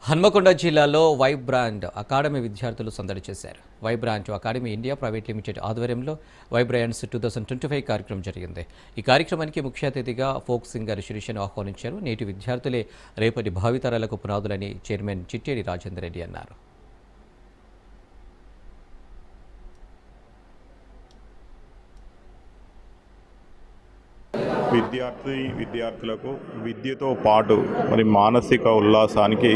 హన్మకొండ జిల్లాలో Vibrant academy విద్యార్థులు సందడి చేశారు. Vibrant academy India private limited ఆధ్వర్యంలో వైబ్రాండ్స్ 2025 కార్యక్రమం జరిగింది. ఈ కార్యక్రమానికి ముఖ్య అతిథిగా ఫోక్ సింగర్ శిరీషను ఆహ్వానించారు. నేటి విద్యార్థులే రేపటి భావితరాలకు పునాదులని చైర్మన్ చిట్టేడి రాజేందర్ రెడ్డి అన్నారు. విద్యార్థులకు విద్యతో పాటు మరి మానసిక ఉల్లాసానికి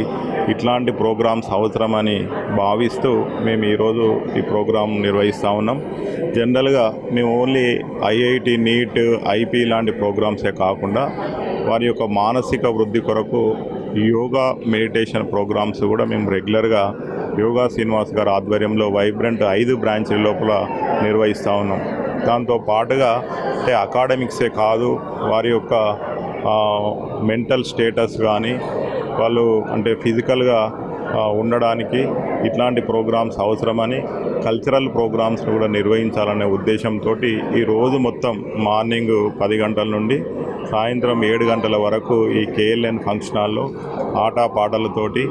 ఇట్లాంటి ప్రోగ్రామ్స్ అవసరమని భావిస్తూ మేము ఈరోజు ఈ ప్రోగ్రాం నిర్వహిస్తూ ఉన్నాం. జనరల్గా మేము ఓన్లీ ఐఐటి, నీట్, ఐపీ లాంటి ప్రోగ్రామ్సే కాకుండా వారి యొక్క మానసిక వృద్ధి కొరకు యోగా, మెడిటేషన్ ప్రోగ్రామ్స్ కూడా మేము రెగ్యులర్గా యోగా శ్రీనివాస్ గారి ఆధ్వర్యంలో వైబ్రెంట్ 5 బ్రాంచ్ల లోపల నిర్వహిస్తూ ఉన్నాం. దాంతో పాటుగా అంటే అకాడమిక్సే కాదు, వారి యొక్క మెంటల్ స్టేటస్ కానీ వాళ్ళు అంటే ఫిజికల్గా ఉండడానికి ఇట్లాంటి ప్రోగ్రామ్స్ అవసరమని కల్చరల్ ప్రోగ్రామ్స్ కూడా నిర్వహించాలనే ఉద్దేశంతో ఈరోజు మొత్తం మార్నింగ్ 10 గంటల నుండి సాయంత్రం 7 గంటల వరకు ఈ కేఎల్ఎన్ ఫంక్షన్ హాల్లో ఆటపాటలతోటి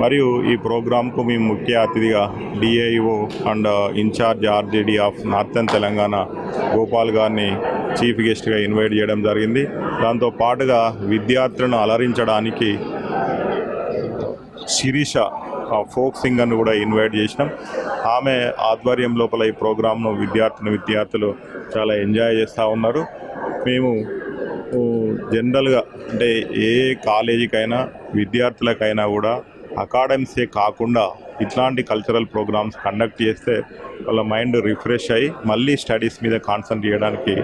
మరియు ఈ ప్రోగ్రాంకు మేము ముఖ్య అతిథిగా DIO and incharge RJD of northern Telangana Gopal గారిని చీఫ్ గెస్ట్గా ఇన్వైట్ చేయడం జరిగింది. దాంతో పాటుగా విద్యార్థులను అలరించడానికి శిరీష ఫోక్ సింగర్ను కూడా ఇన్వైట్ చేసినాం. ఆమె ఆధ్వర్యం లోపల ఈ ప్రోగ్రాంను విద్యార్థులు చాలా ఎంజాయ్ చేస్తూ ఉన్నారు. మేము జనరల్గా అంటే ఏ కాలేజీకైనా విద్యార్థులకైనా కూడా అకాడమిక్సే కాకుండా ఇట్లాంటి కల్చరల్ ప్రోగ్రామ్స్ కండక్ట్ చేస్తే వాళ్ళ మైండ్ రిఫ్రెష్ అయ్యి మళ్ళీ స్టడీస్ మీద కాన్సన్ట్రేట్ చేయడానికి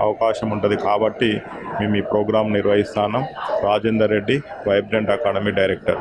అవకాశం ఉంటుంది. కాబట్టి మేము ఈ ప్రోగ్రాం నిర్వహిస్తున్నాం. Rajender Reddy, vibrant academy director.